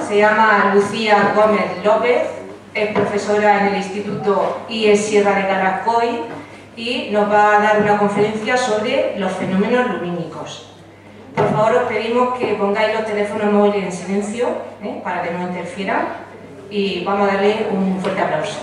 se llama Lucía Gómez López, es profesora en el Instituto IES Sierra de Carrascoy y nos va a dar una conferencia sobre los fenómenos lumínicos. Por favor, os pedimos que pongáis los teléfonos móviles en silencio, para que no interfieran, y vamos a darle un fuerte aplauso.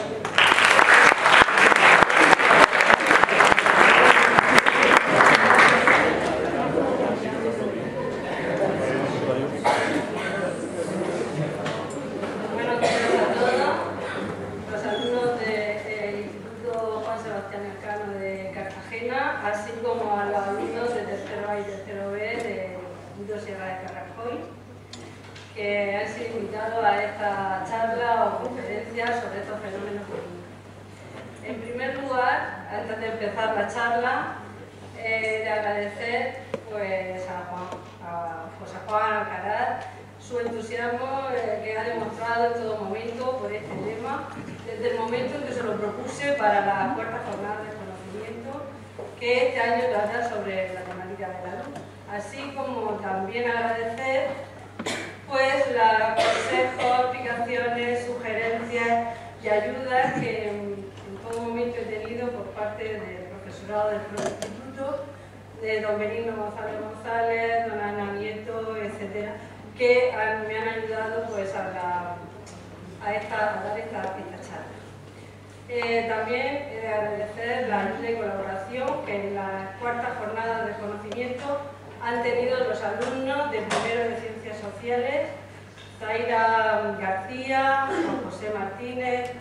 Su entusiasmo que ha demostrado en todo momento por este tema, desde el momento en que se lo propuse para la cuarta jornada de conocimiento que este año trata sobre la temática de la luz. Así como también agradecer pues los consejos, explicaciones, sugerencias y ayudas que en todo momento he tenido por parte del profesorado del Instituto, de don Benigno González, don Ana Nieto, etcétera, que me han ayudado pues, a dar esta charla. También agradecer la ayuda y colaboración que en las cuartas jornadas de conocimiento han tenido los alumnos de primero de Ciencias Sociales, Zaira García, Juan José Martínez,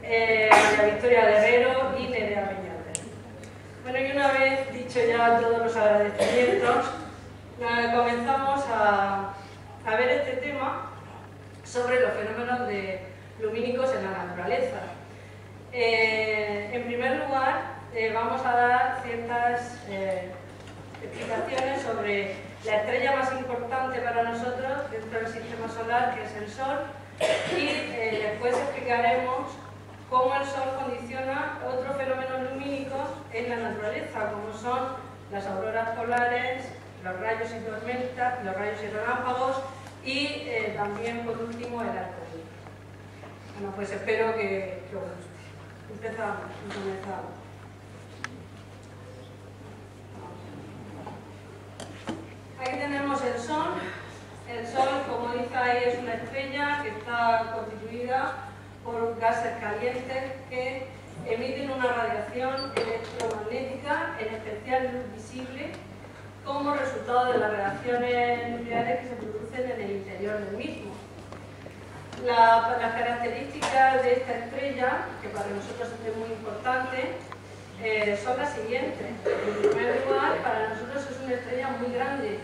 María Victoria Guerrero y Nerea Peñalver. Bueno, y una vez dicho ya todos los agradecimientos, comenzamos a ver este tema sobre los fenómenos lumínicos en la naturaleza. En primer lugar, vamos a dar ciertas explicaciones sobre la estrella más importante para nosotros dentro del sistema solar, que es el Sol, y después explicaremos cómo el Sol condiciona otros fenómenos lumínicos en la naturaleza, como son las auroras polares, los rayos y tormentas, los rayos y relámpagos y también, por último, el arco iris. Bueno, pues espero que os guste. Empezamos. Aquí tenemos el Sol. El Sol, como dice ahí, es una estrella que está constituida por gases calientes que emiten una radiación electromagnética, en especial luz visible, como resultado de las reacciones nucleares que se producen en el interior del mismo. Las características de esta estrella, que para nosotros es muy importante, son las siguientes. En primer lugar, para nosotros es una estrella muy grande,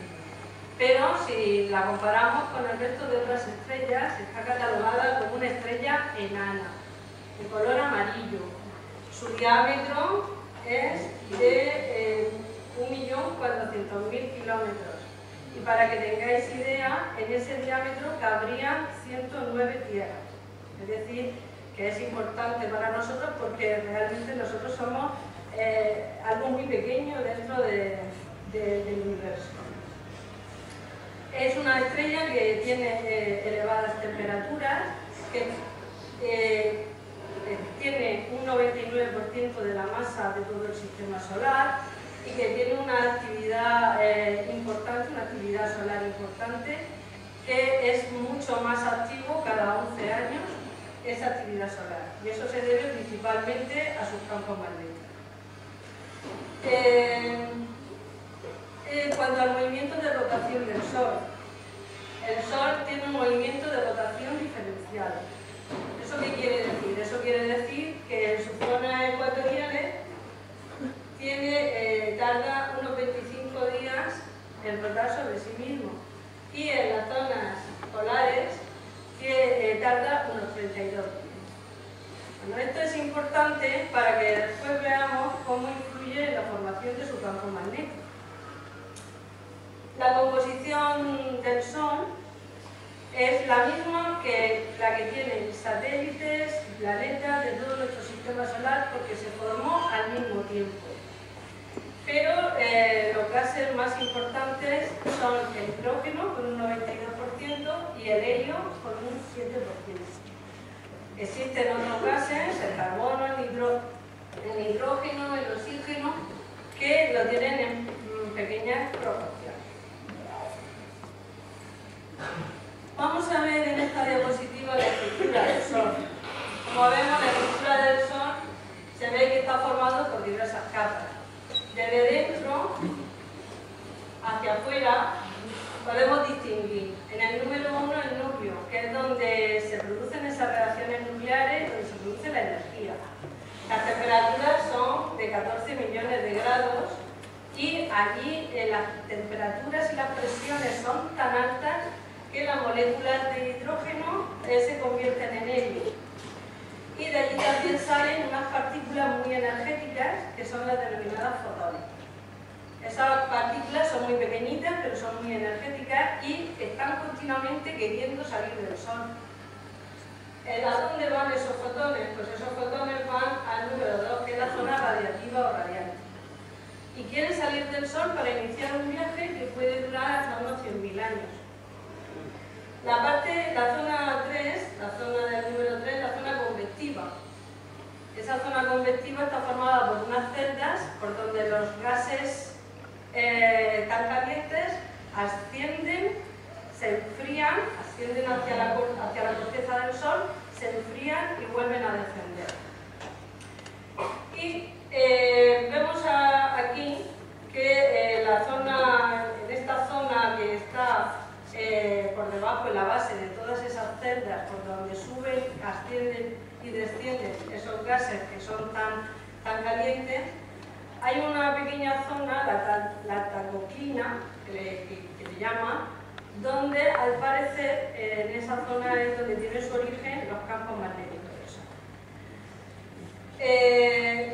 pero si la comparamos con el resto de otras estrellas, está catalogada como una estrella enana, de color amarillo. Su diámetro es de 1.400.000 kilómetros. Y para que tengáis idea, en ese diámetro cabrían 109 tierras. Es decir, que es importante para nosotros porque realmente nosotros somos algo muy pequeño dentro del universo. Es una estrella que tiene elevadas temperaturas, que tiene un 99% de la masa de todo el sistema solar y que tiene una actividad importante, una actividad solar importante, que es mucho más activo cada 11 años, esa actividad solar. Y eso se debe principalmente a sus campos magnéticos. En cuanto al movimiento de rotación del Sol, el Sol tiene un movimiento de rotación diferencial. ¿Eso qué quiere decir? Eso quiere decir que en sus zonas ecuatoriales tarda unos 25 días en rotar sobre sí mismo, y en las zonas polares tarda unos 32 días. Bueno, esto es importante para que después veamos cómo influye en la formación de su campo magnético. La composición del Sol es la misma que la que tienen satélites, planetas de todo nuestro sistema solar, porque se formó al mismo tiempo. Pero los gases más importantes son el hidrógeno con un 92% y el helio con un Existen otros gases, el carbono, el nitrógeno, el oxígeno, que lo tienen en pequeñas proporciones. Vamos a ver en esta diapositiva la estructura del Sol. Como vemos, la estructura del Sol se ve que está formado por diversas capas. Desde dentro hacia afuera podemos distinguir en el número 1 el núcleo, que es donde se producen esas reacciones nucleares, donde se produce la energía. Las temperaturas son de 14 millones de grados y allí las temperaturas y las presiones son tan altas que las moléculas de hidrógeno se convierten en helio. Y de allí también salen unas partículas muy energéticas que son las denominadas fotones. Esas partículas son muy pequeñitas, pero son muy energéticas y están continuamente queriendo salir del Sol. ¿A dónde van esos fotones? Pues esos fotones van al número 2, que es la zona radiactiva o radiante. Y quieren salir del Sol para iniciar un viaje que puede durar hasta unos 100.000 años. La zona 3, la zona del número 3, la zona convectiva. Esa zona convectiva está formada por unas celdas por donde los gases tan calientes ascienden, se enfrían, ascienden hacia la corteza del Sol, se enfrían y vuelven a descender. Y vemos aquí que en esta zona que está por debajo, en la base de todas esas celdas, por donde suben, ascienden y descienden esos gases que son tan calientes, hay una pequeña zona, la tacoclina, que se llama, donde al parecer en esa zona es donde tiene su origen los campos magnéticos del Sol.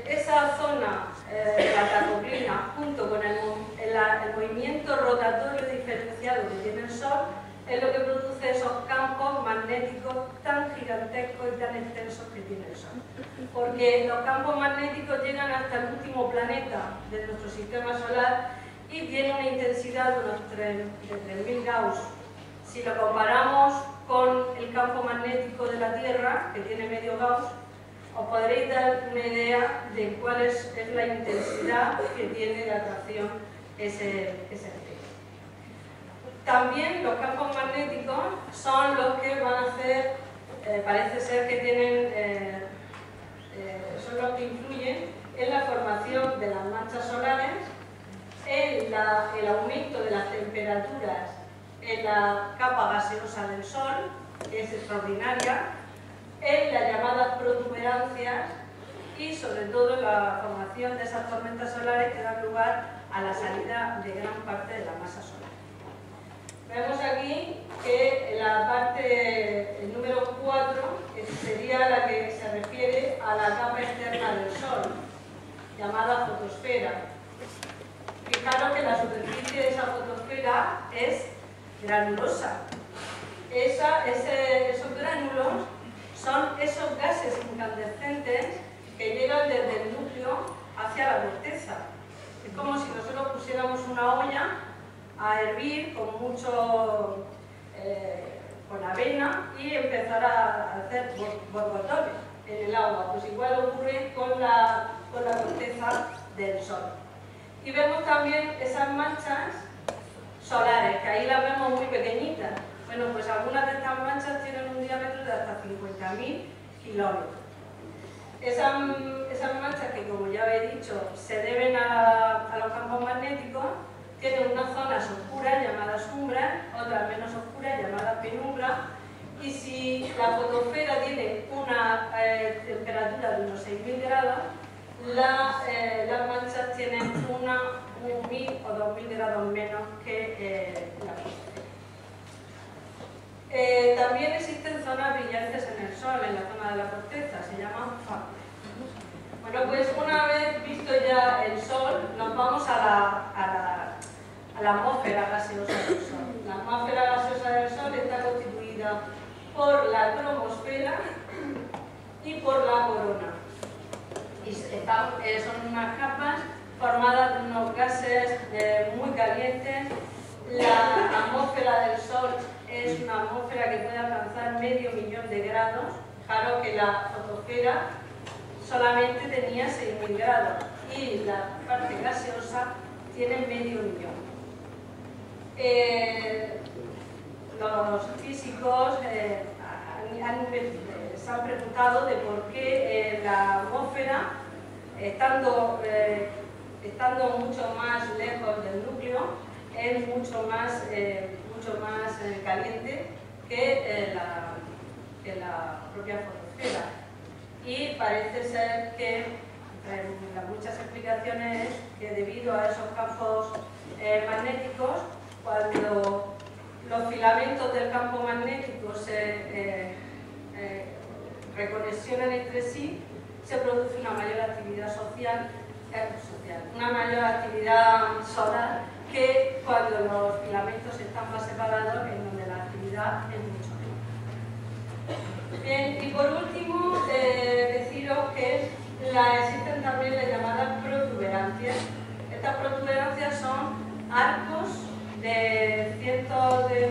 Esa zona, la tacoclina, junto con el movimiento rotatorio diferenciado que tiene el Sol, es lo que produce esos campos magnéticos tan gigantescos y tan extensos que tiene el Sol. Porque los campos magnéticos llegan hasta el último planeta de nuestro sistema solar y tiene una intensidad de unos 3.000 Gauss. Si lo comparamos con el campo magnético de la Tierra, que tiene medio Gauss, os podréis dar una idea de cuál es la intensidad que tiene la atracción ese efecto. También los campos magnéticos son los que van a hacer, parece ser que tienen, son los que influyen en la formación de las manchas solares, en el aumento de las temperaturas en la capa gaseosa del Sol, que es extraordinaria, en las llamadas protuberancias y sobre todo en la formación de esas tormentas solares que dan lugar a la salida de gran parte de la masa solar. Vemos aquí que la parte, el número 4, sería la que se refiere a la capa externa del Sol, llamada fotosfera. Fijaros que la superficie de esa fotosfera es granulosa. Esos gránulos son esos gases incandescentes que llegan desde el núcleo hacia la corteza. Es como si nosotros pusiéramos una olla a hervir con avena y empezar a hacer borbotones en el agua. Pues igual ocurre con la corteza del Sol. Y vemos también esas manchas solares, que ahí las vemos muy pequeñitas. Bueno, pues algunas de estas manchas tienen un diámetro de hasta 50.000 kilómetros. Esas manchas que, como ya he dicho, se deben a los campos magnéticos, tienen unas zonas oscuras llamadas umbras, otras menos oscuras llamadas penumbra, y si la fotosfera tiene una temperatura de unos 6.000 grados, las manchas tienen 1.000 o 2.000 grados menos que la fotosfera. También existen zonas brillantes en el Sol, en la zona de la corteza, se llaman faros. Bueno, pues una vez visto ya el Sol, nos vamos a la atmósfera gaseosa del Sol. La atmósfera gaseosa del Sol está constituida por la cromosfera y por la corona. Y son unas capas formadas de unos gases muy calientes. La atmósfera del Sol es una atmósfera que puede alcanzar medio millón de grados. Claro que la fotosfera solamente tenía 6.000 grados y la parte gaseosa tiene medio millón. Los físicos se han preguntado de por qué la atmósfera, estando mucho más lejos del núcleo, es mucho más caliente que la propia fotosfera. Y parece ser que las muchas explicaciones es que debido a esos campos magnéticos, cuando los filamentos del campo magnético se reconexionan entre sí, se produce una mayor actividad una mayor actividad solar que cuando los filamentos están más separados, en donde la actividad es mucho menor. Bien, y por último, deciros que existen también las llamadas protuberancias. Estas protuberancias son arcos de cientos de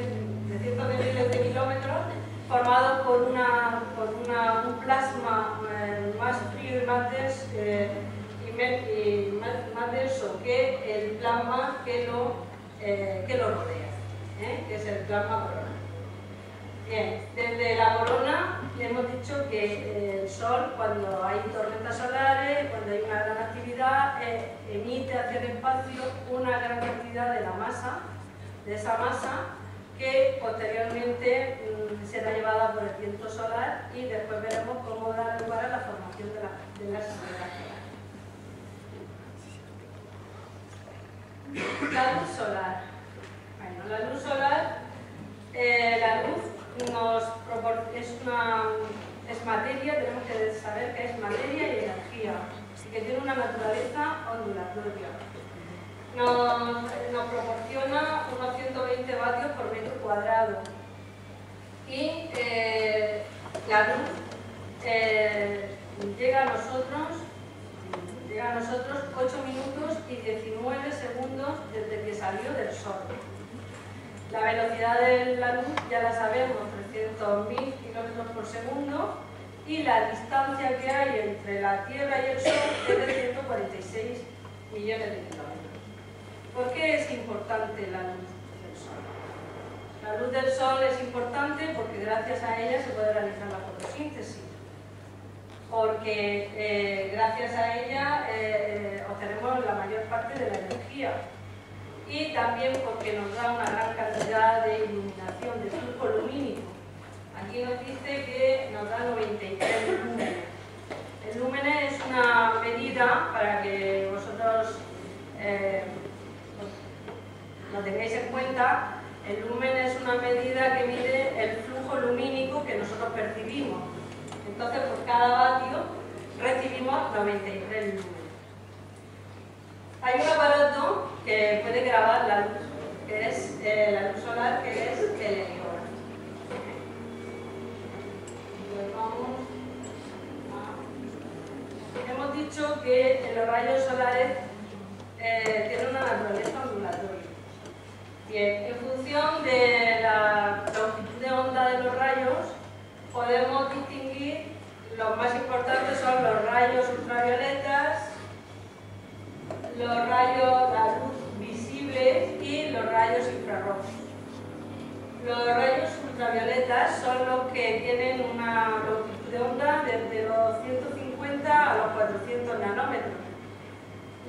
miles de kilómetros formados por un plasma más frío y más denso que el plasma que lo rodea, que es el plasma corona. Bien, desde la corona le hemos dicho que el Sol, cuando hay tormentas solares, cuando hay una gran actividad, emite hacia el espacio una gran cantidad de la masa, de esa masa, que posteriormente será llevada por el viento solar y después veremos cómo da lugar a la formación de las estrellas solares. La luz solar. Bueno, la luz solar, la luz es materia, tenemos que saber que es materia y energía, y que tiene una naturaleza ondulatoria. Nos proporciona unos 120 vatios por metro cuadrado y la luz llega a nosotros 8 minutos y 19 segundos desde que salió del Sol. La velocidad de la luz ya la sabemos, 300.000 kilómetros por segundo, y la distancia que hay entre la Tierra y el Sol es de 146 millones de kilómetros. ¿Por qué es importante la luz del Sol? La luz del Sol es importante porque gracias a ella se puede realizar la fotosíntesis, porque gracias a ella obtenemos la mayor parte de la energía, y también porque nos da una gran cantidad de iluminación, de flujo lumínico. Aquí nos dice que nos da 93 lúmenes. El lumen es una medida, para que vosotros lo tengáis en cuenta, el lumen es una medida que mide el flujo lumínico que nosotros percibimos. Entonces, por cada vatio recibimos 93 lúmenes. Hay un aparato que puede grabar la luz, que es la luz solar, que es el heliografo. Hemos dicho que los rayos solares tienen una naturaleza ondulatoria. Bien, en función de la longitud de onda de los rayos, podemos distinguir, los más importantes son los rayos ultravioletas, la luz visible y los rayos infrarrojos. Los rayos ultravioletas son los que tienen una longitud de onda desde los 150 a los 400 nanómetros.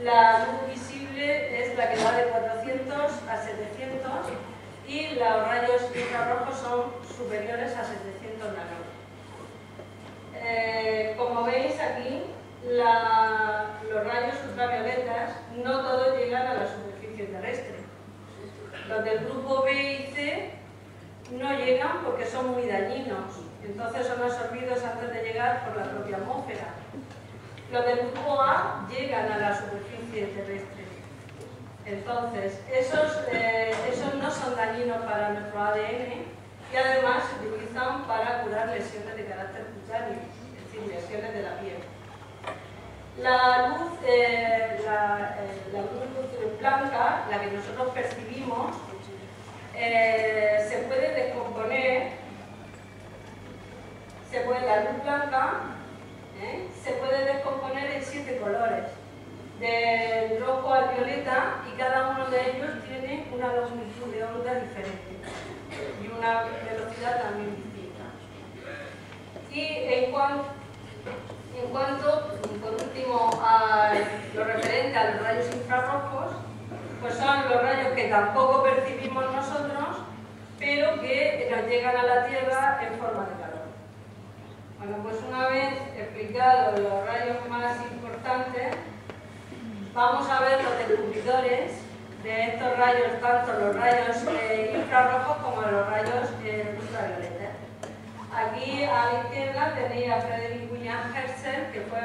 La luz visible es la que va de 400 a 700 y los rayos infrarrojos son superiores a 700 nanómetros. Como veis aquí, los rayos ultravioletas no todos llegan a la superficie terrestre. Los del grupo B y C no llegan porque son muy dañinos, entonces son absorbidos antes de llegar por la propia atmósfera. Los del grupo A llegan a la superficie terrestre. Entonces, esos no son dañinos para nuestro ADN y además se utilizan para curar lesiones de carácter cutáneo, es decir, lesiones de la piel. La luz blanca, la que nosotros percibimos, se puede descomponer, la luz blanca se puede descomponer en 7 colores, del rojo al violeta, y cada uno de ellos tiene una longitud de onda diferente y una velocidad también distinta. Y en cuanto, por último, a lo referente a los rayos infrarrojos, pues son los rayos que tampoco percibimos nosotros, pero que nos llegan a la Tierra en forma de calor. Bueno, pues una vez explicados los rayos más importantes, vamos a ver los descubridores de estos rayos, tanto los rayos infrarrojos como los rayos ultravioletas. Aquí a la izquierda tenéis a Friedrich Wilhelm Herschel, que fue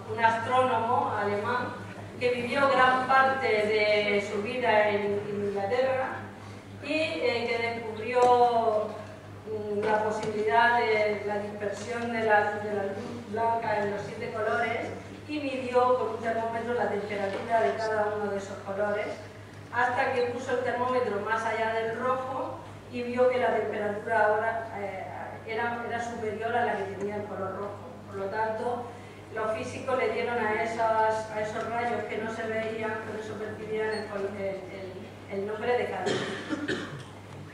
un astrónomo alemán que vivió gran parte de su vida en Inglaterra y que descubrió la posibilidad de la dispersión de la luz blanca en los 7 colores y midió con un termómetro la temperatura de cada uno de esos colores, hasta que puso el termómetro más allá del rojo y vio que la temperatura ahora era superior a la que tenía el color rojo. Por lo tanto, los físicos le dieron a esos rayos que no se veían, por eso percibían el nombre de calor.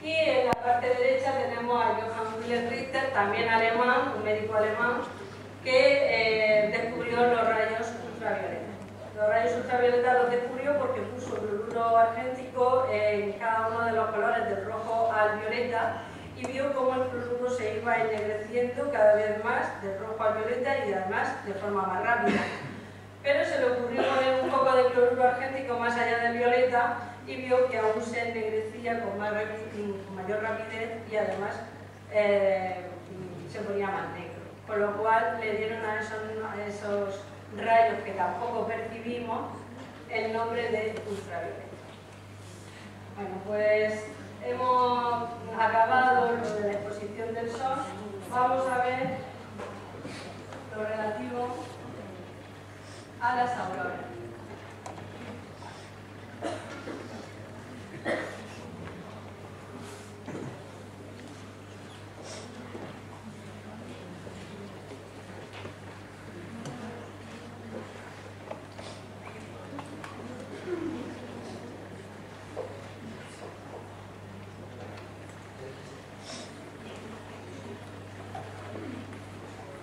Y en la parte derecha tenemos a Johann Müller Richter, también alemán, un médico alemán, que descubrió los rayos ultravioletas. Los rayos ultravioletas los descubrió porque puso cloruro argéntico en cada uno de los colores del rojo al violeta y vio cómo el cloruro se iba ennegreciendo cada vez más del rojo al violeta y además de forma más rápida. Pero se le ocurrió poner un poco de cloruro argéntico más allá del violeta y vio que aún se ennegrecía con mayor rapidez y además se ponía más negro. Con lo cual le dieron a esos rayos que tampoco percibimos el nombre de ultravioleta. Bueno, pues hemos acabado lo de la exposición del Sol. Vamos a ver lo relativo a las auroras.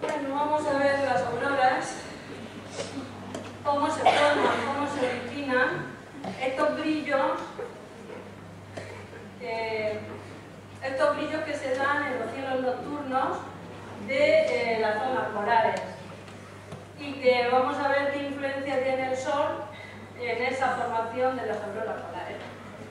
Bueno, vamos a ver las auroras, cómo se forman, cómo se originan estos brillos que se dan en los cielos nocturnos de las zonas polares, y que vamos a ver qué influencia tiene el Sol en esa formación de las auroras polares.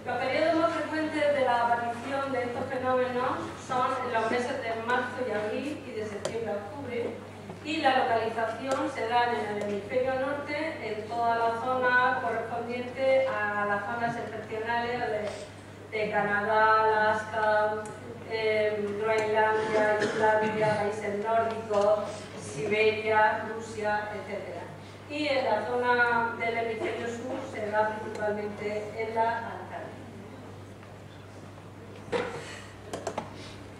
Los periodos más frecuentes de la aparición de estos fenómenos son en los meses de marzo y abril y de septiembre a octubre, y la localización se da en el hemisferio norte, en toda la zona correspondiente a las zonas excepcionales de Canadá, Alaska, Groenlandia, Islandia, países nórdicos, Siberia, Rusia, etc. Y en la zona del hemisferio sur se da principalmente en la Antártida.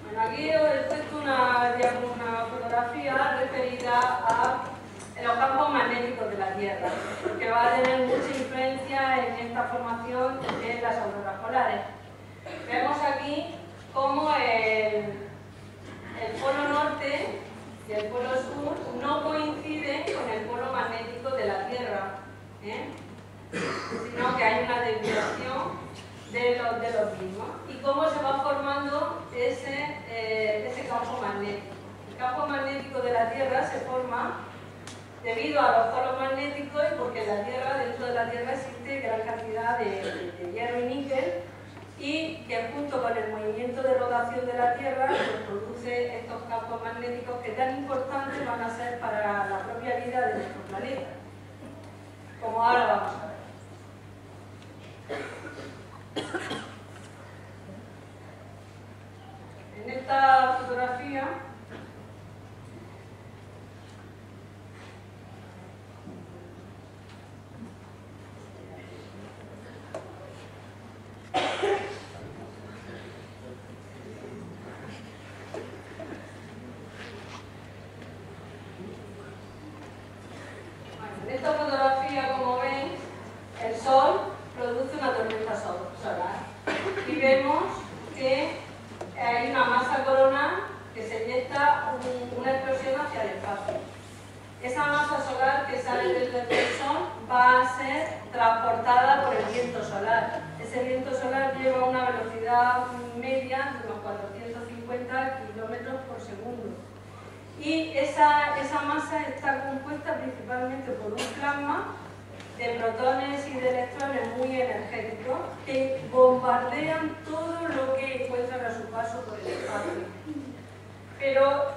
Bueno, aquí os he puesto una fotografía referida a los campos magnéticos de la Tierra, que va a tener mucha influencia en esta formación de las auroras polares. Vemos aquí cómo el polo norte y el polo sur no coinciden con el polo magnético de la Tierra, sino que hay una desviación de los mismos. Y cómo se va formando ese campo magnético. El campo magnético de la Tierra se forma debido a los polos magnéticos y porque dentro de la Tierra existe gran cantidad de hierro y níquel, y que junto con el movimiento de rotación de la Tierra pues, produce estos campos magnéticos que tan importantes van a ser para la propia vida de nuestro planeta, como ahora vamos a ver. En esta fotografía del Sol va a ser transportada por el viento solar. Ese viento solar lleva una velocidad media de unos 450 kilómetros por segundo. Y esa masa está compuesta principalmente por un plasma de protones y de electrones muy energéticos que bombardean todo lo que encuentran a su paso por el espacio. Pero,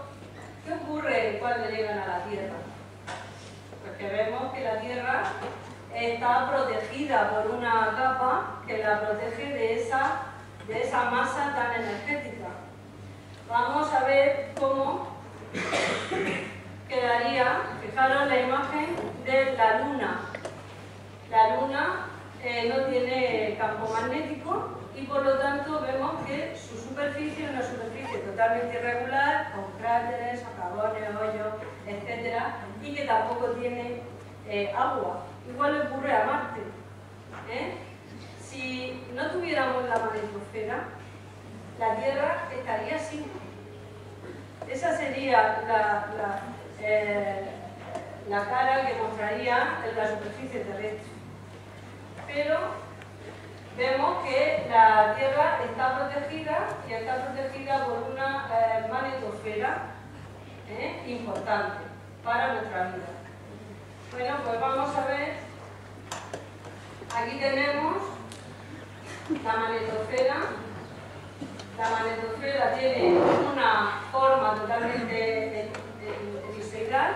¿qué ocurre cuando llegan a la Tierra? Pues que vemos que la Tierra está protegida por una capa que la protege de esa masa tan energética. Vamos a ver cómo quedaría, fijaros la imagen de la Luna. La Luna no tiene campo magnético y por lo tanto vemos que su superficie es una superficie totalmente irregular, con cráteres, socavones, hoyos, etc. y que tampoco tiene agua. Igual le ocurre a Marte. Si no tuviéramos la magnetosfera, la Tierra estaría así. Esa sería la cara que mostraría en la superficie terrestre. Pero vemos que la Tierra está protegida y está protegida por una magnetosfera importante para nuestra vida. Bueno, pues vamos a ver. Aquí tenemos la magnetosfera. La magnetosfera tiene una forma totalmente elipsoidal.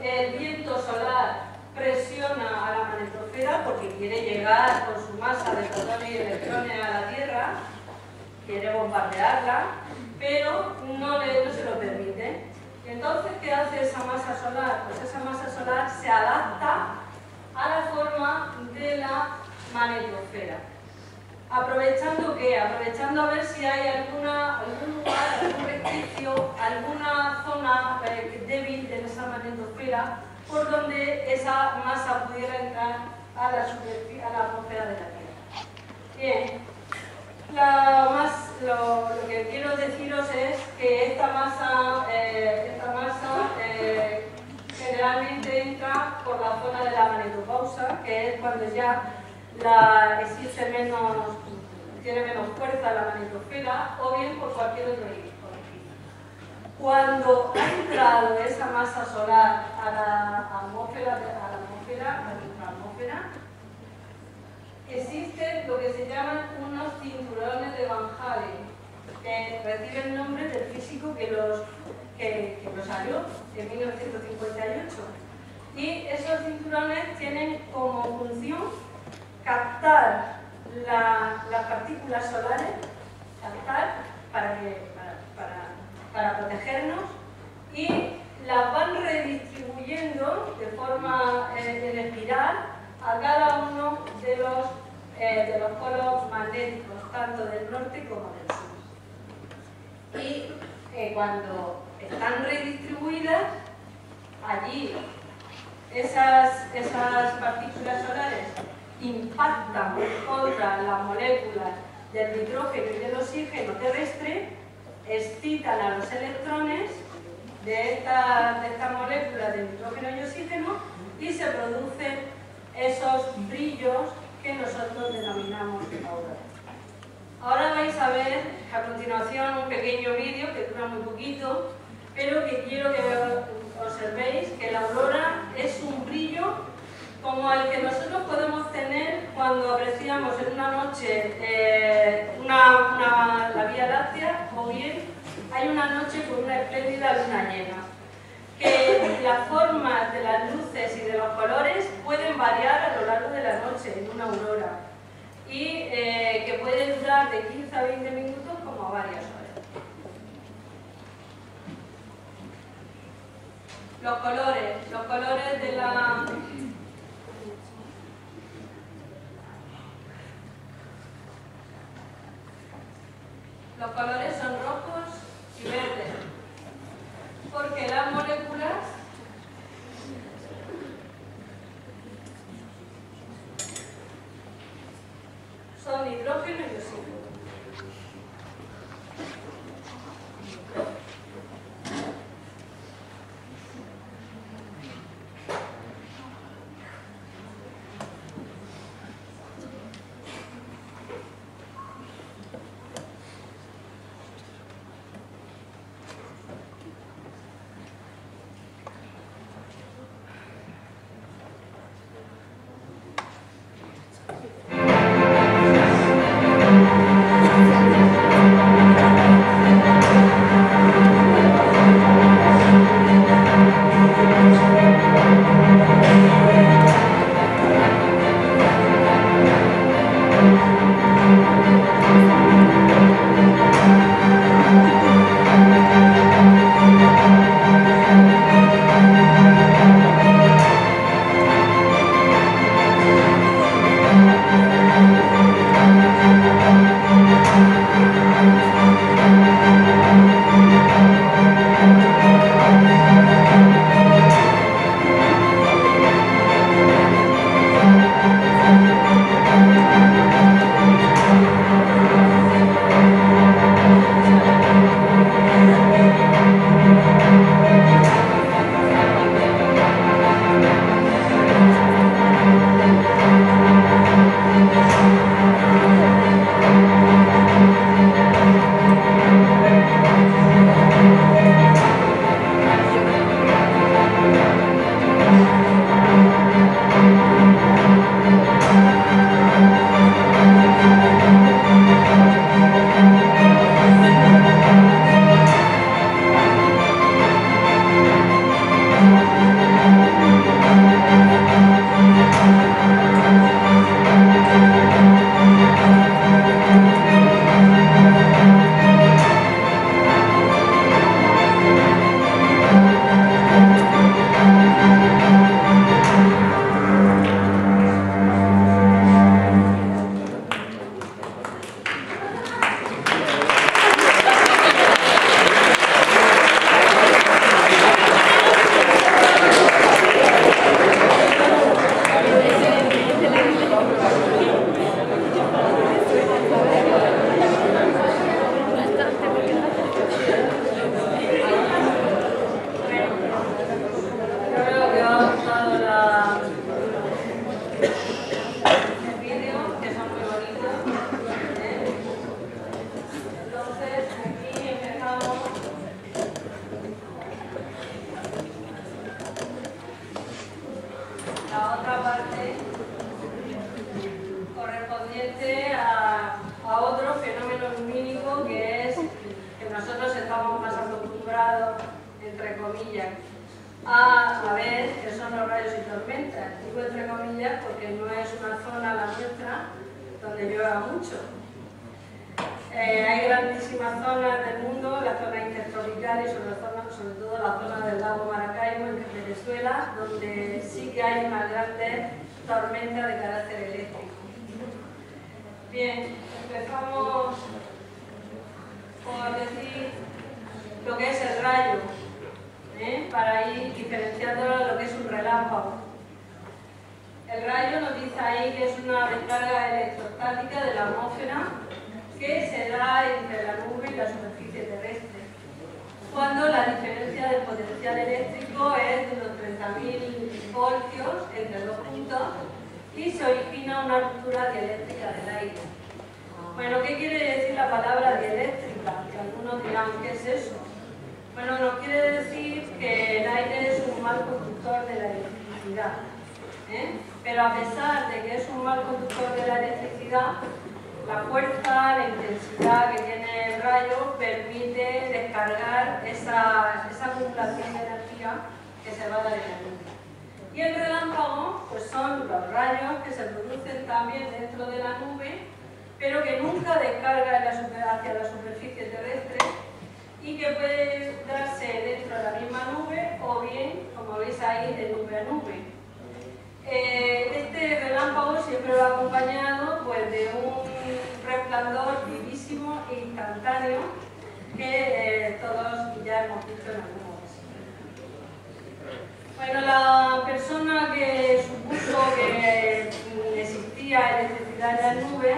El viento solar presiona a la magnetosfera porque quiere llegar con su masa de protones y electrones a la Tierra, quiere bombardearla, pero no se lo permite. Entonces, ¿qué hace esa masa solar? Pues esa masa solar se adapta a la forma de la magnetosfera. ¿Aprovechando qué? Aprovechando a ver si hay algún lugar, algún resquicio, alguna zona débil de esa magnetosfera por donde esa masa pudiera entrar a la atmósfera de la Tierra. Bien, lo que quiero deciros es que esta masa generalmente entra por la zona de la magnetopausa, que es cuando ya tiene menos fuerza la magnetosfera, o bien por cualquier otro origen. Cuando ha entrado esa masa solar a la atmósfera, existen lo que se llaman unos cinturones de Van Allen, que reciben el nombre del físico que los halló en 1958. Y esos cinturones tienen como función captar las partículas solares, para protegernos, y las van redistribuyendo de forma en espiral a cada uno de los polos magnéticos, tanto del norte como del sur. Y cuando están redistribuidas, allí esas partículas solares impactan contra las moléculas del nitrógeno y del oxígeno terrestre, excitan a los electrones de estas moléculas de nitrógeno y oxígeno y se producen esos brillos que nosotros denominamos aurora. Ahora vais a ver a continuación un pequeño vídeo que dura muy poquito, pero que quiero que observéis que la aurora es un brillo como el que nosotros podemos tener cuando apreciamos en una noche la Vía Láctea, o bien hay una noche con una espléndida luna llena. Que las formas de las luces y de los colores pueden variar a lo largo de la noche en una aurora y que puede durar de 15 a 20 minutos como a varias horas. Los colores de la... Los colores son rojos y verdes, porque las moléculas son nitrógeno y oxígeno. la otra parte correspondiente a otro fenómeno lumínico que es que nosotros estamos más acostumbrados, entre comillas, a ver, que son los rayos y tormentas. Digo entre comillas porque no es una zona, la nuestra, donde llueva mucho. Hay grandísimas zonas del mundo, las zonas intertropicales y sobre todo la zona del lago Maracaibo en Venezuela, donde sí que hay unas grandes tormentas de carácter eléctrico. Bien, empezamos por decir lo que es el rayo, para ir diferenciándolo de lo que es un relámpago. El rayo nos dice ahí que es una descarga electrostática de la atmósfera que se da entre la nube y la superficie terrestre, cuando la diferencia del potencial eléctrico es de unos 30.000 voltios entre dos puntos y se origina una ruptura dieléctrica del aire. Bueno, ¿qué quiere decir la palabra dieléctrica? Que algunos dirán, ¿qué es eso? Bueno, nos quiere decir que el aire es un mal conductor de la electricidad. Pero a pesar de que es un mal conductor de la electricidad, la fuerza, la intensidad que tiene el rayo permite descargar esa acumulación de energía que se va a dar en la nube. Y el relámpago pues son los rayos que se producen también dentro de la nube, pero que nunca descarga hacia la superficie terrestre y que puede darse dentro de la misma nube o bien, como veis ahí, de nube a nube. Este relámpago siempre va acompañado pues, de un resplandor vivísimo e instantáneo que todos ya hemos visto en algún momento. Bueno, la persona que supuso que existía electricidad en las nubes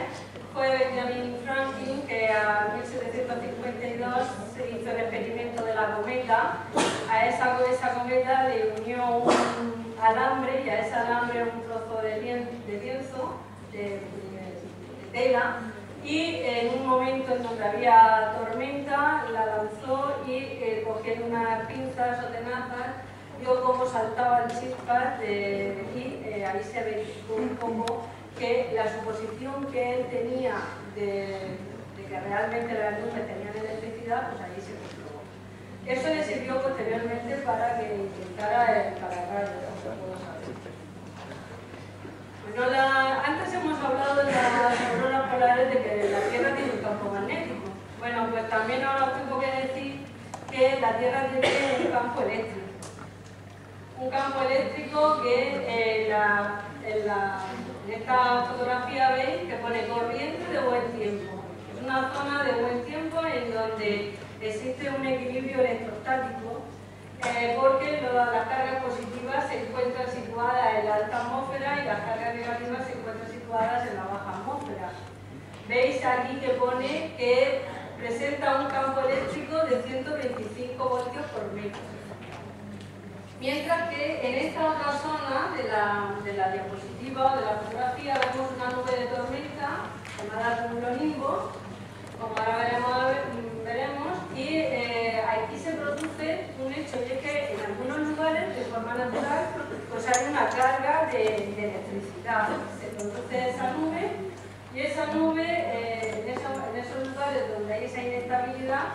fue Benjamin Franklin, que en 1752 se hizo el experimento de la cometa. A esa cometa le unió un alambre y a ese alambre un trozo de lienzo, de tela, y en un momento en donde había tormenta la lanzó y cogiendo unas pinzas o tenazas vio cómo saltaban chispas y ahí se verificó un poco que la suposición que él tenía de que realmente las nubes tenían electricidad, pues ahí se comprobó. Eso le sirvió posteriormente para que intentara el pararrayos, como se pudo saber. Bueno, antes hemos hablado de las auroras polares, de que la Tierra tiene un campo magnético. Bueno, pues también ahora os tengo que decir que la Tierra tiene un campo eléctrico. Un campo eléctrico que en esta fotografía veis que pone corriente de buen tiempo. Es una zona de buen tiempo en donde existe un equilibrio electrostático porque las cargas positivas se encuentran situadas en la alta atmósfera y las cargas negativas se encuentran situadas en la baja atmósfera. Veis aquí que pone que presenta un campo eléctrico de 125 voltios por metro. Mientras que en esta otra zona de la diapositiva o de la fotografía vemos una nube de tormenta llamada cumulonimbo, como ahora veremos, y aquí se produce un hecho, y es que en algunos lugares, de forma natural, pues hay una carga de electricidad. Se produce esa nube, y esa nube, en esos lugares donde hay esa inestabilidad,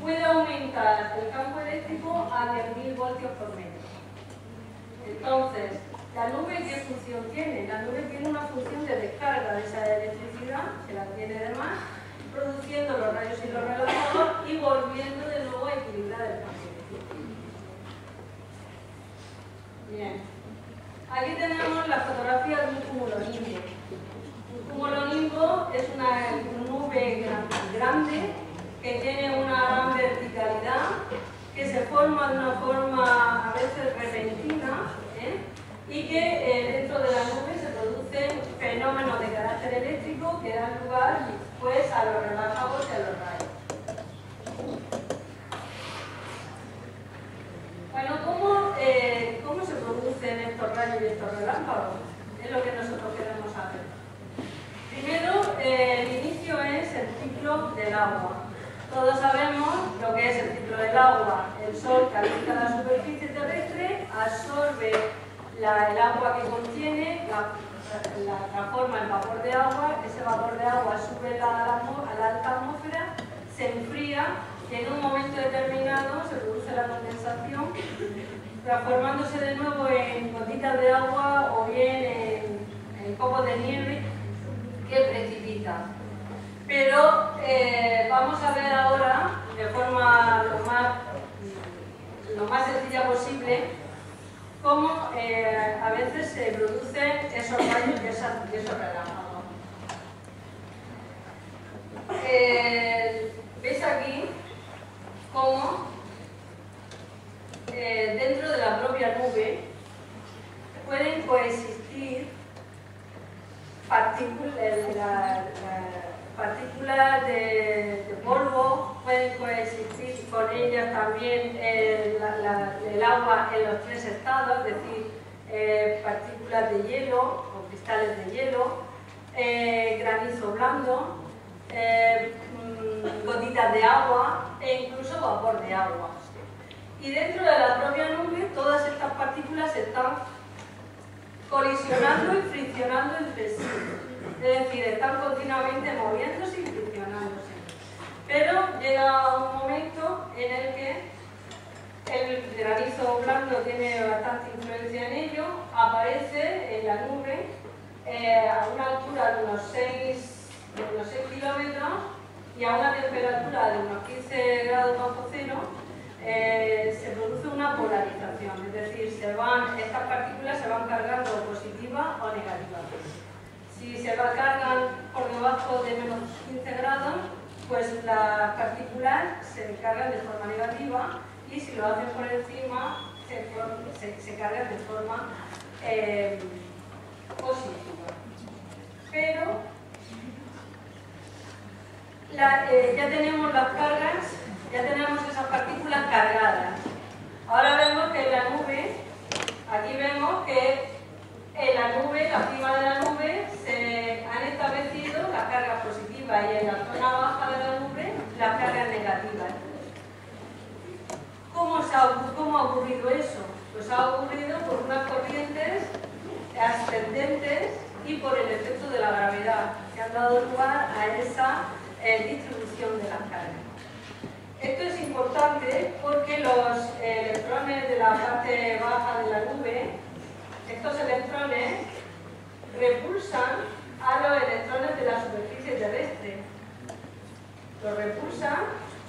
puede aumentar el campo eléctrico a 10.000 voltios por metro. Entonces, ¿la nube qué función tiene? La nube tiene una función de descarga de esa electricidad, que la tiene de más, produciendo los rayos y los relámpagos y volviendo de nuevo a equilibrar el campo eléctrico. Bien. Aquí tenemos la fotografía de un cumulonimbo. Un cumulonimbo es una nube grande que tiene una gran verticalidad, que se forma de una forma a veces repentina, y que dentro de la nube se producen fenómenos de carácter eléctrico que dan lugar pues, a los relámpagos y a los rayos. Bueno, ¿cómo se producen estos rayos y estos relámpagos? Es lo que nosotros queremos saber. Primero, el inicio es el ciclo del agua. Todos sabemos lo que es el ciclo del agua. El sol calienta la superficie terrestre, absorbe el agua que contiene la transforma en vapor de agua, ese vapor de agua sube a la alta atmósfera, se enfría y en un momento determinado se produce la condensación, transformándose de nuevo en gotitas de agua o bien en copos de nieve que precipitan. Pero vamos a ver ahora, de forma lo más sencilla posible, cómo a veces se producen esos rayos y esos relámpagos. ¿Veis aquí cómo dentro de la propia nube pueden coexistir partículas de polvo, pueden coexistir con ellas también el agua en los tres estados, es decir, partículas de hielo o cristales de hielo, granizo blando, gotitas de agua e incluso vapor de agua. Y dentro de la propia nube todas estas partículas están colisionando y friccionando entre sí. Es decir, están continuamente moviéndose y friccionándose. Pero llega un momento en el que el granizo blando tiene bastante influencia en ello, aparece en la nube a una altura de unos 6 kilómetros y a una temperatura de unos 15 grados bajo cero, se produce una polarización, es decir, estas partículas se van cargando positiva o negativa. Si se cargan por debajo de menos 15 grados, pues las partículas se cargan de forma negativa y si lo hacen por encima, se cargan de forma positiva. Pero ya tenemos las cargas, ya tenemos esas partículas cargadas. Ahora vemos que en la nube, aquí vemos que en la nube, la cima de la nube, se han establecido las cargas positivas y en la zona baja de la nube las cargas negativas. ¿Cómo ha ocurrido eso? Pues ha ocurrido por unas corrientes ascendentes y por el efecto de la gravedad, que han dado lugar a esa distribución de las cargas. Esto es importante porque los electrones de la parte baja de la nube, estos electrones repulsan a los electrones de la superficie terrestre. Los repulsan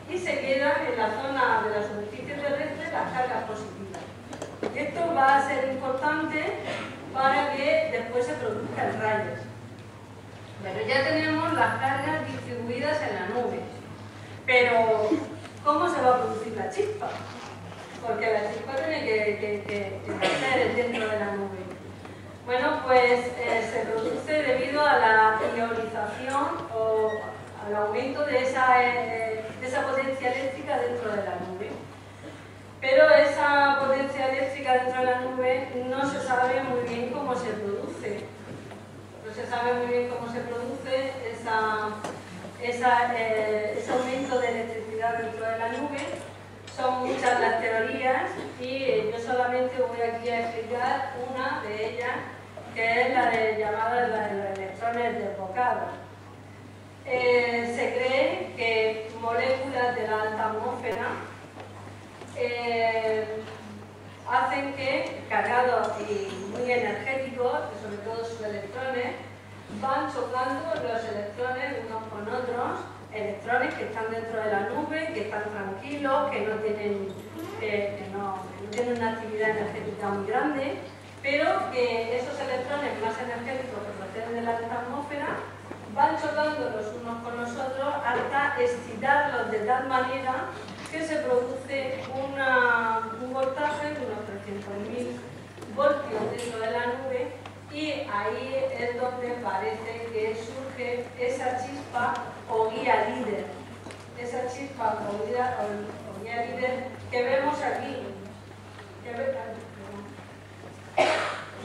y se quedan en la zona de la superficie terrestre las cargas positivas. Esto va a ser importante para que después se produzcan rayos. Pero ya tenemos las cargas distribuidas en la nube. Pero, ¿cómo se va a producir la chispa? Porque la chispa tiene que nacer dentro de la nube. Bueno, pues se produce debido a la ionización o al aumento de esa potencia eléctrica dentro de la nube. Pero esa potencia eléctrica dentro de la nube no se sabe muy bien cómo se produce. No se sabe muy bien cómo se produce ese aumento de electricidad dentro de la nube. Son muchas las teorías y yo solamente voy aquí a explicar una de ellas, que es la llamada de los electrones desbocados. Se cree que moléculas de la alta atmósfera hacen que, cargados y muy energéticos, sobre todo sus electrones, van chocando los electrones unos con otros, electrones que están dentro de la nube, que están tranquilos, que no tienen una actividad energética muy grande, pero que esos electrones más energéticos que proceden de la alta atmósfera van chocando los unos con los otros hasta excitarlos de tal manera que se produce un voltaje de unos 300.000 voltios dentro de la nube y ahí es donde parece que surge esa chispa o guía líder. Esa chispa o guía líder que vemos aquí.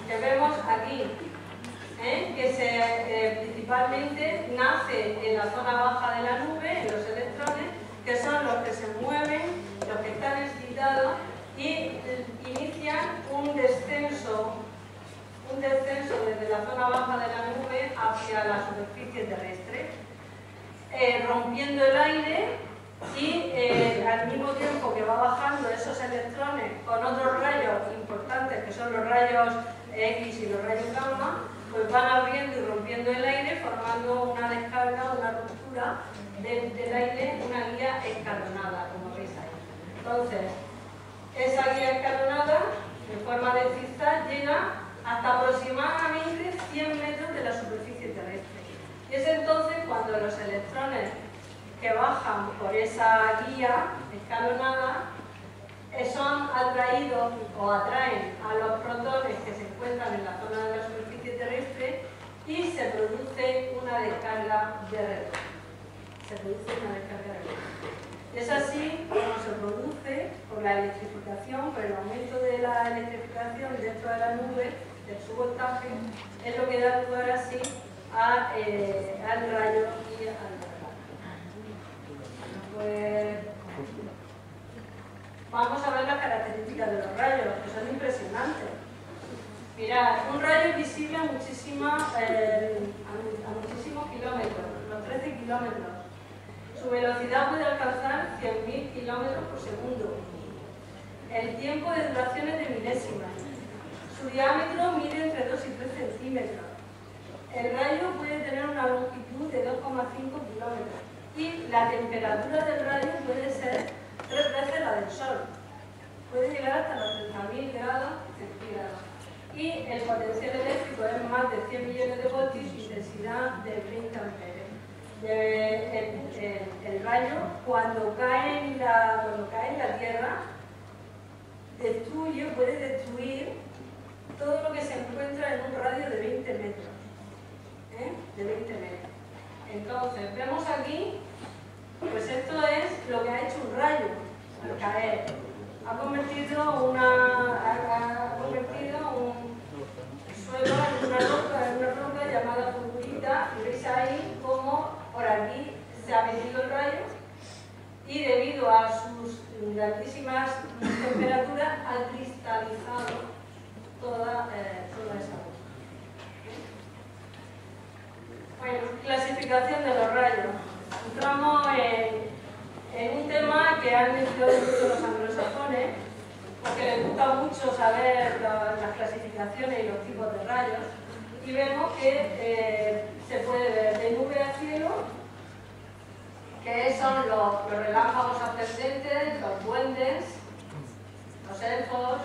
Que vemos aquí. Que principalmente nace en la zona baja de la nube, en los electrones, que son los que se mueven, los que están excitados y inician un descenso superficie terrestre, rompiendo el aire y al mismo tiempo que va bajando esos electrones con otros rayos importantes, que son los rayos X y los rayos gamma, pues van abriendo y rompiendo el aire, formando una descarga, una ruptura del aire, una guía escalonada, como veis ahí. Entonces, esa guía escalonada, en forma de zigzag, llega hasta aproximadamente 100 metros de la superficie terrestre. Y es entonces cuando los electrones que bajan por esa guía escalonada son atraídos o atraen a los protones que se encuentran en la zona de la superficie terrestre y se produce una descarga de redondo. Es así como se produce por la electrificación, por el aumento de la electrificación dentro de la nube, del su voltaje, es lo que da lugar así al rayo y al radar. Pues vamos a ver las características de los rayos, que son impresionantes. Mirad, un rayo es visible a muchísimos kilómetros, los 13 kilómetros. Su velocidad puede alcanzar 100.000 kilómetros por segundo. El tiempo de duración es de milésimas. Su diámetro mide entre 2 y 3 centímetros. El rayo puede tener una longitud de 2,5 kilómetros. Y la temperatura del rayo puede ser 3 veces la del Sol. Puede llegar hasta los 30.000 grados centígrados. Y el potencial eléctrico es más de 100 millones de voltios y intensidad de 20 amperes. El rayo, cuando cae en la Tierra, puede destruir todo lo que se encuentra en un radio de 20 metros. De 20 metros. Entonces, vemos aquí, pues esto es lo que ha hecho un rayo al caer. Ha convertido un suelo en una roca llamada fulgurita, y veis ahí cómo por aquí se ha metido el rayo y debido a sus altísimas temperaturas ha cristalizado toda esa roca. Bueno, clasificación de los rayos. Entramos en un tema que han estudiado mucho los anglosajones, porque les gusta mucho saber las clasificaciones y los tipos de rayos, y vemos que se puede ver de nube a cielo, que son los relámpagos ascendentes, los duendes, los elfos,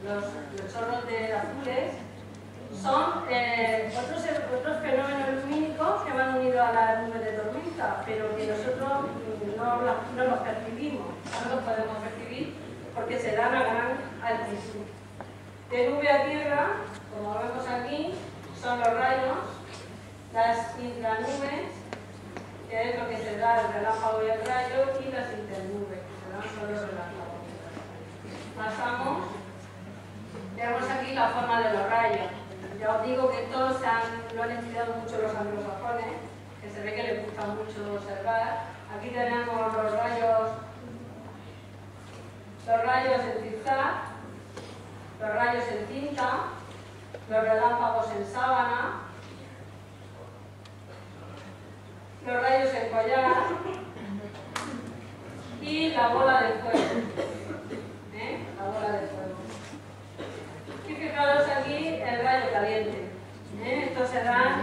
los chorros de azules. Son otros fenómenos lumínicos que van unidos a las nubes de tormenta, pero que nosotros no los percibimos, no los podemos percibir porque se dan a gran altitud. De nube a tierra, como vemos aquí, son los rayos, las intranubes, que es lo que se da el relámpago y el rayo, y las internubes, que se dan solo los relámpagos. Pasamos, veamos aquí la forma de los rayos. Ya os digo que estos lo han estudiado mucho los anglosajones, que se ve que les gusta mucho observar. Aquí tenemos los rayos en zigzag, los rayos en cinta, los relámpagos en sábana, los rayos en collar y la bola de fuego. La bola de fuego. Y fijaros aquí el rayo caliente. Esto se da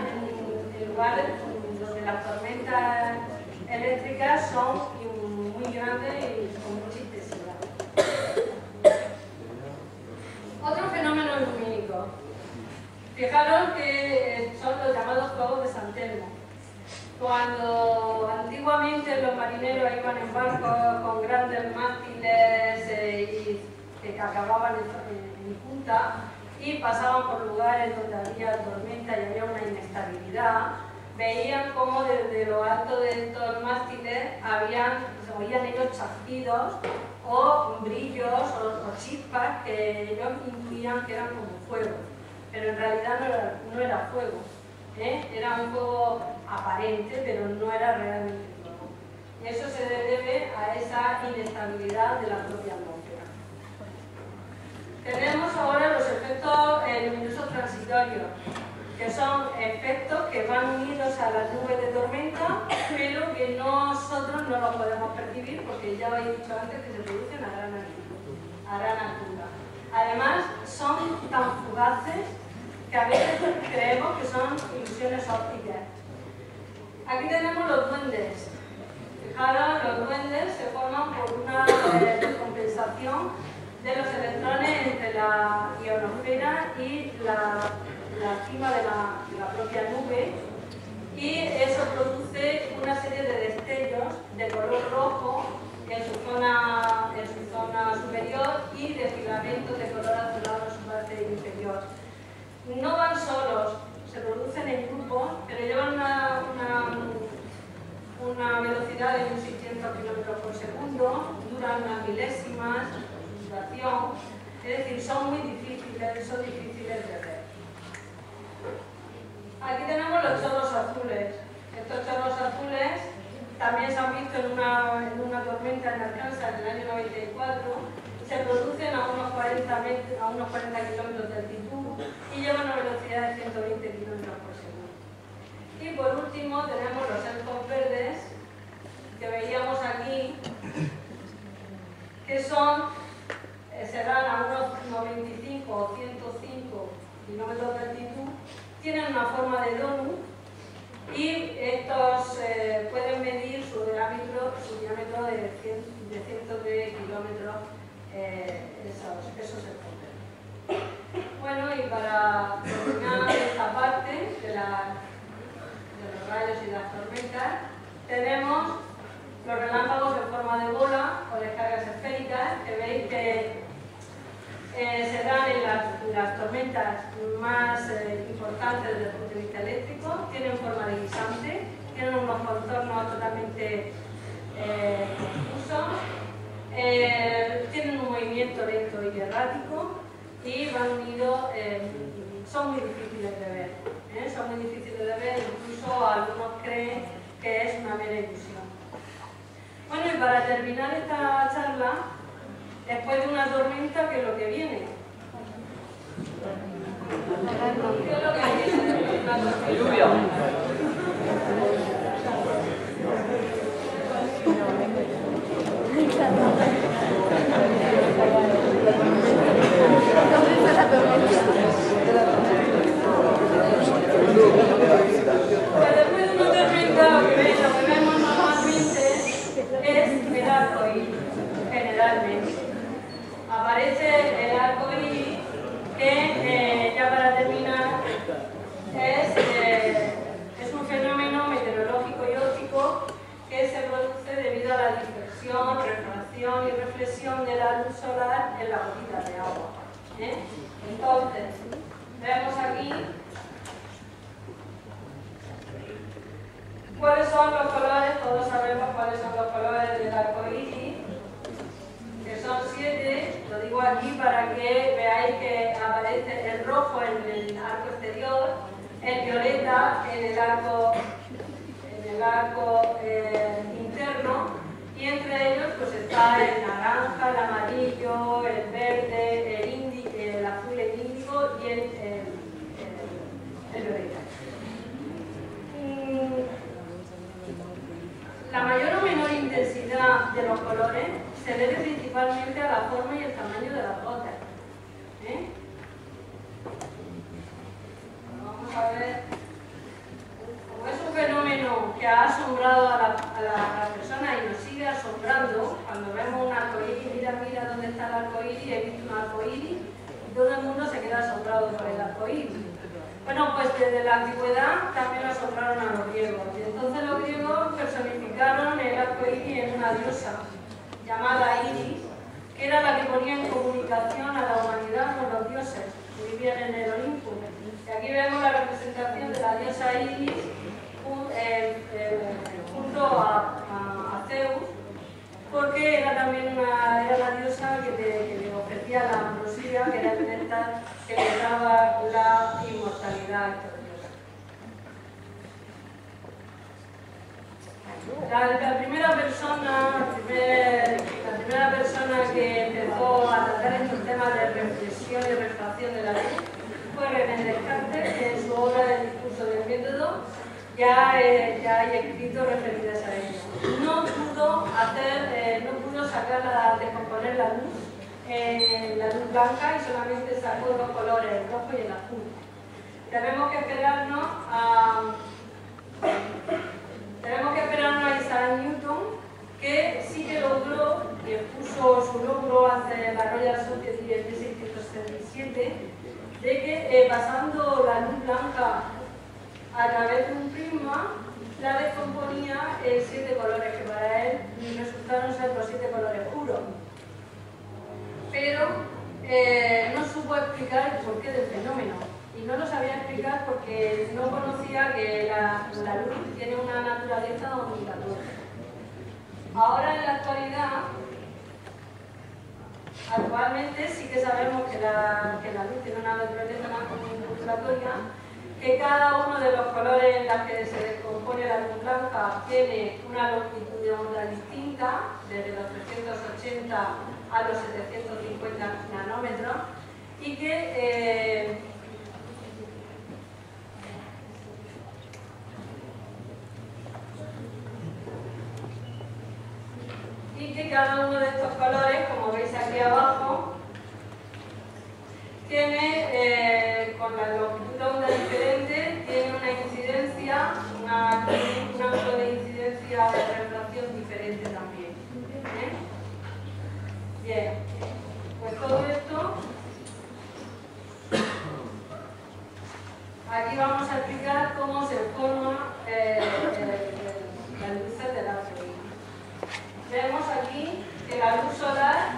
en lugares donde las tormentas eléctricas son muy grandes y con mucha intensidad. Otro fenómeno lumínico. Fijaros que son los llamados fuegos de San Telmo. Cuando antiguamente los marineros iban en barcos con grandes mástiles y que acababan en punta y pasaban por lugares donde había tormenta y había una inestabilidad, veían cómo desde lo alto de estos mástiles se oían ellos chasquidos o brillos o chispas que ellos intuían que eran como fuego, pero en realidad no era fuego. Era un fuego aparente, pero no era realmente fuego. Y eso se debe a esa inestabilidad de la propia atmósfera. Tenemos ahora los efectos luminosos transitorios, que son efectos que van unidos a las nubes de tormenta, pero que nosotros no los podemos percibir porque ya os he dicho antes que se producen a gran altura. Además, son tan fugaces que a veces creemos que son ilusiones ópticas. Aquí tenemos los duendes. Fijaros, los duendes se forman por una descompensación de los electrones entre la ionosfera y la cima de la propia nube, y eso produce una serie de destellos de color rojo en su zona superior y de filamentos de color azulado en su parte inferior. No van solos, se producen en grupos, pero llevan una velocidad de 1600 km por segundo, duran unas milésimas, su duración, es decir, son muy difíciles, de ver. Aquí tenemos los chorros azules. Estos chorros azules también se han visto en una tormenta en Arkansas en el año 94. Se producen a unos 40 kilómetros de altitud y llevan una velocidad de 120 kilómetros por segundo. Y por último tenemos los elfos verdes, que veíamos aquí, que serán a unos 95 o 105 kilómetros de altitud, tienen una forma de donut y estos pueden medir su diámetro de cientos de kilómetros, esos elfos. Bueno, y para terminar esta parte de los rayos y las tormentas, tenemos los relámpagos en forma de bola o descargas esféricas, que veis que se dan en las tormentas más importantes desde el punto de vista eléctrico. Tienen forma de guisante, tienen unos contornos totalmente confusos, tienen un movimiento lento y errático y van unidos, son muy difíciles de ver, son muy difíciles de ver, incluso algunos creen que es una mera ilusión. Bueno, y para terminar esta charla, después de una tormenta, ¿qué es lo que viene? ¿Qué es lo que viene después de una tormenta? Lluvia. Pues después de una tormenta, lo que vemos normalmente es el arco iris, generalmente. Aparece el arco iris que, ya para terminar, es un fenómeno meteorológico y óptico que se produce debido a la dispersión, refracción y reflexión de la luz solar en las gotitas de agua. Entonces, vemos aquí cuáles son los colores. Todos sabemos cuáles son los colores del arco iris, que son 7, lo digo aquí para que veáis que aparece el rojo en el arco exterior, el violeta en el arco interno, y entre ellos pues está el naranja, el amarillo, el verde, el azul, el índigo y el violeta. La mayor o menor intensidad de los colores se debe principalmente a la forma y el tamaño de las gotas. Vamos a ver. Como es un fenómeno que ha asombrado a las personas y nos sigue asombrando, cuando vemos un arcoíris, mira dónde está el arcoíris, he visto un arcoíris, y todo el mundo se queda asombrado por el arcoíris. Bueno, pues desde la antigüedad también asombraron a los griegos, y entonces los griegos personificaron el arcoíris en una diosa llamada Iris, que era la que ponía en comunicación a la humanidad con los dioses que vivían en el Olimpo. Y aquí vemos la representación de la diosa Iris junto a Zeus, porque era también la diosa que le ofrecía la ambrosía, que era el néctar que le daba la inmortalidad a estos dioses. La primera persona que empezó a tratar estos temas de reflexión y refracción de la luz fue René Descartes, que en su obra de uso del método, ya hay escritos referidos a ello. No pudo descomponer la luz blanca y solamente sacó dos colores, el rojo y el azul. Tenemos que esperarnos a Isaac Newton, que sí que logró, y expuso su logro ante la Royal Society en 1667, de que pasando la luz blanca a través de un prisma, la descomponía en 7 colores, que para él resultaron ser los 7 colores puros. Pero no supo explicar el porqué del fenómeno. Y no lo sabía explicar porque no conocía que la luz tiene una naturaleza ondulatoria. Ahora en la actualmente sí que sabemos que la luz tiene una naturaleza ondulatoria, que cada uno de los colores en los que se descompone la luz blanca tiene una longitud de onda distinta, desde los 380 a los 750 nanómetros, y que cada uno de estos colores, como veis aquí abajo, tiene, con la longitud de onda diferente, tiene una incidencia, un ángulo de incidencia de refracción diferente también. Bien, pues todo esto, aquí vamos a explicar cómo se forma las luces del arco iris. Vemos aquí que la luz solar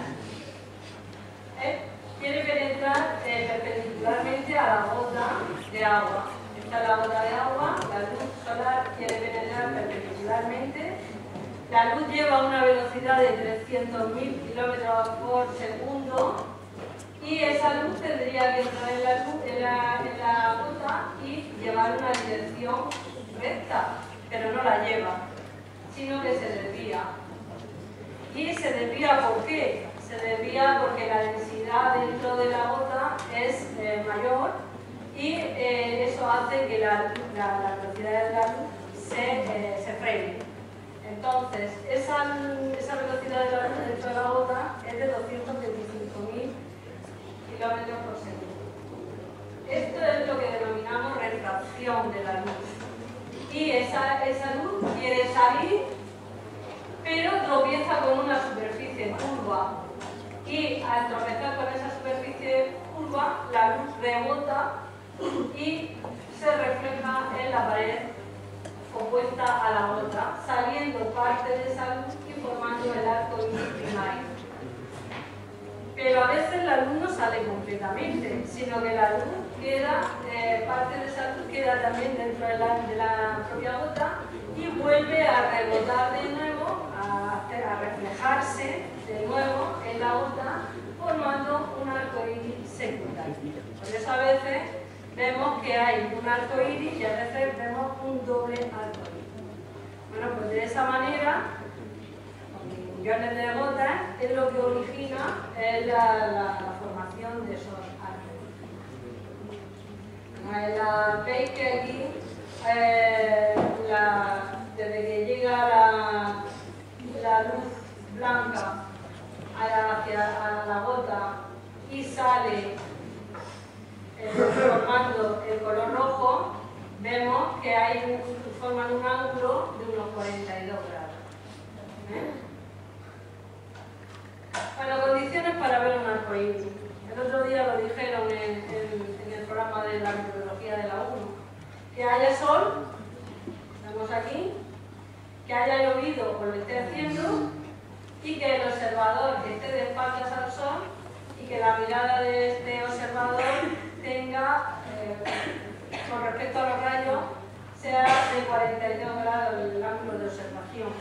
quiere penetrar perpendicularmente a la gota de agua. Esta es la gota de agua, la luz solar quiere penetrar perpendicularmente. La luz lleva una velocidad de 300.000 kilómetros por segundo y esa luz tendría que entrar en la gota y llevar una dirección recta, pero no la lleva, sino que se desvía. ¿Y se desvía por qué? Se desvía porque la densidad dentro de la gota es mayor y eso hace que la velocidad de la luz se frene. Entonces, esa velocidad de la luz dentro de la gota es de 225.000 kilómetros por segundo. Esto es lo que denominamos refracción de la luz. Y esa luz quiere salir, pero tropieza con una superficie curva. Y al tropezar con esa superficie curva, la luz rebota y se refleja en la pared opuesta a la otra, saliendo parte de esa luz y formando el arco iris primario. Pero a veces la luz no sale completamente, sino que la luz queda, parte de esa luz queda también dentro de la propia gota y vuelve a rebotar de nuevo, a reflejarse de nuevo en la gota, formando un arco iris secundario. Por eso a veces vemos que hay un arco iris y a veces vemos un doble arco iris. Bueno, pues de esa manera, con millones de gotas, es lo que origina la formación de esos arcos iris. Veis que aquí, desde que llega la luz blanca hacia la gota y sale formando el color rojo, vemos que forman un ángulo de unos 42 grados. Bueno, condiciones para ver un arco iris. El otro día lo dijeron en el programa de la meteorología de la 1. Que haya sol, estamos aquí, que haya llovido o lo esté haciendo, y que el observador esté de espaldas al sol y que la mirada de este observador tenga, con respecto a los rayos, sea de 42 grados el ángulo de observación.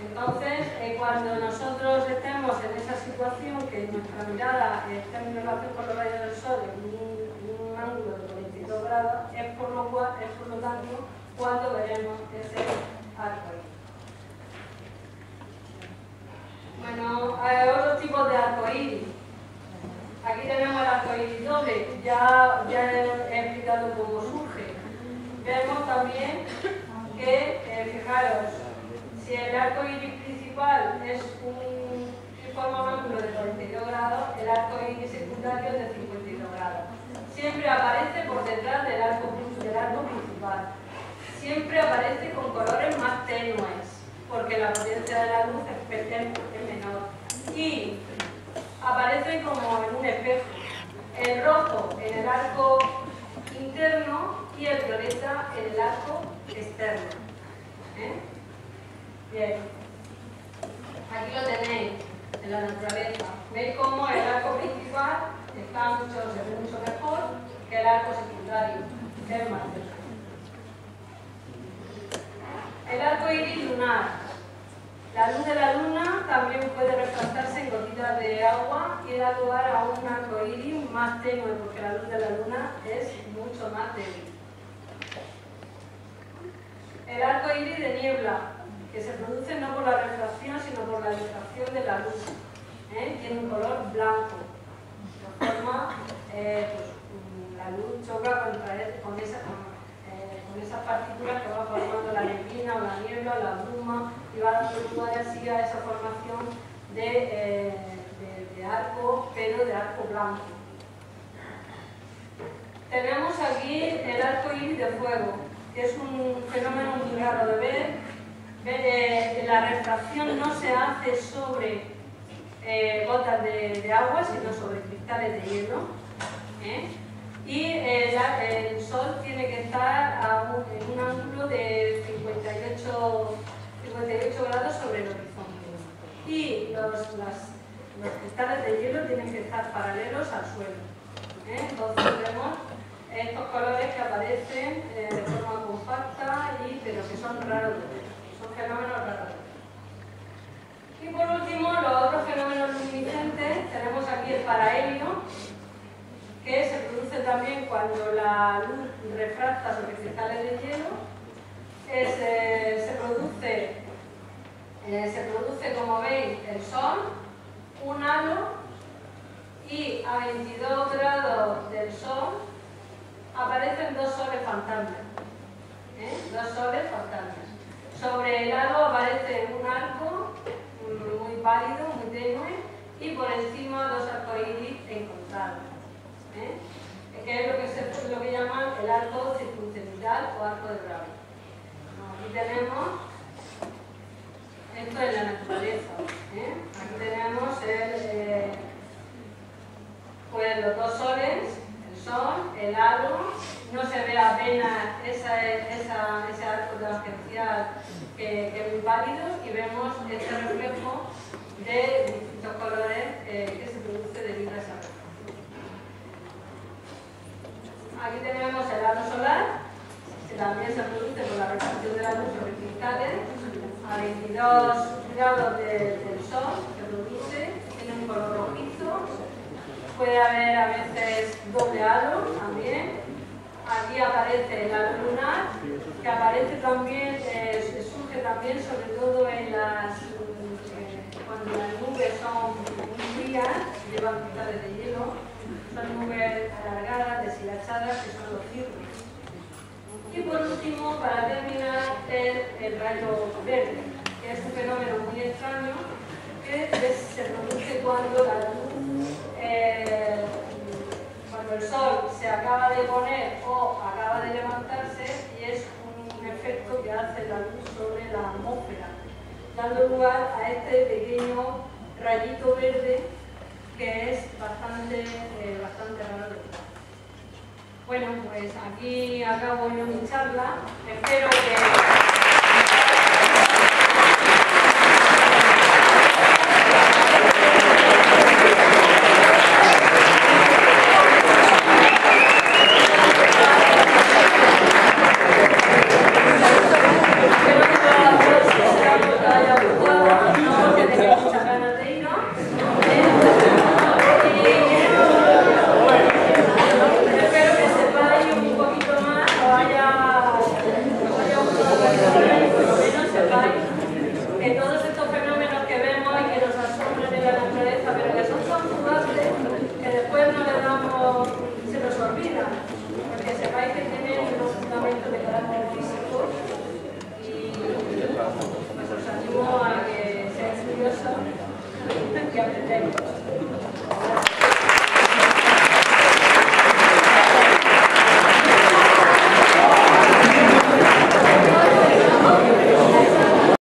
Entonces, cuando nosotros estemos en esa situación, que nuestra mirada esté en relación con los rayos del sol en un ángulo de 42 grados, es por lo tanto cuando veremos ese arco iris. Bueno, hay otros tipos de arco iris. Aquí tenemos el arco iris doble. doble ya he explicado cómo surge. Vemos también que, fijaros, si el arco iris principal forma un ángulo de 42 grados, el arco iris secundario es de 52 grados. Siempre aparece por detrás del arco principal. Siempre aparece con colores más tenues, porque la potencia de la luz es menor. Y aparece como en un espejo. El rojo en el arco interno y el violeta en el arco externo. Bien. Aquí lo tenéis en la naturaleza. Veis cómo el arco principal se ve mucho mejor que el arco secundario, que es más cerca. El arco iris lunar. La luz de la luna también puede refractarse en gotitas de agua y dar lugar a un arco iris más tenue, porque la luz de la luna es mucho más débil. El arco iris de niebla, que se produce no por la refracción, sino por la difracción de la luz. Tiene un color blanco. De forma, la luz choca con esas partículas que va formando la neblina o la niebla o la bruma y va dando lugar así a esa formación de arco, pero de arco blanco. Tenemos aquí el arco iris de fuego, que es un fenómeno muy raro de ver. La refracción no se hace sobre gotas de agua, sino sobre cristales de hielo. Y el Sol tiene que estar en un ángulo de 58 grados sobre el horizonte. Y los cristales de hielo tienen que estar paralelos al suelo. Entonces vemos estos colores que aparecen de forma compacta, pero que son raros de ver. Son fenómenos raros de ver. Y por último, los otros fenómenos luminiscentes, tenemos aquí el parahelio, que se produce también cuando la luz refracta sobre cristales de hielo. Se produce, como veis, el Sol, un halo, y a 22 grados del Sol aparecen dos soles fantasmas. Dos soles fantasmas. Sobre el halo aparece un arco muy pálido, muy tenue, y por encima dos arcoíris encontrados. Que es lo que llaman el arco circuncenitral o arco de Bragg. Aquí tenemos, esto es la naturaleza. Aquí tenemos pues los dos soles, el Sol, el halo. No se ve apenas ese arco tangencial que es muy pálido, y vemos este reflejo de distintos colores que se produce debido a esa reflexión. Aquí tenemos el halo solar, que también se produce por la refracción de la luz sobre cristales a 22 grados del Sol, se produce, tiene un color rojizo. Puede haber a veces doble halo también. Aquí aparece el halo lunar, que aparece también, surge también sobre todo en cuando las nubes son muy frías, llevan cristales de hielo, son nubes alargadas, deshilachadas, que son los cirros. Y por último, para terminar, el rayo verde, que es un fenómeno muy extraño que se produce cuando la luz, cuando el Sol se acaba de poner o acaba de levantarse, y es un efecto que hace la luz sobre la atmósfera, dando lugar a este pequeño rayito verde que es bastante raro de ver. Bueno, pues aquí acabo yo mi charla. Espero que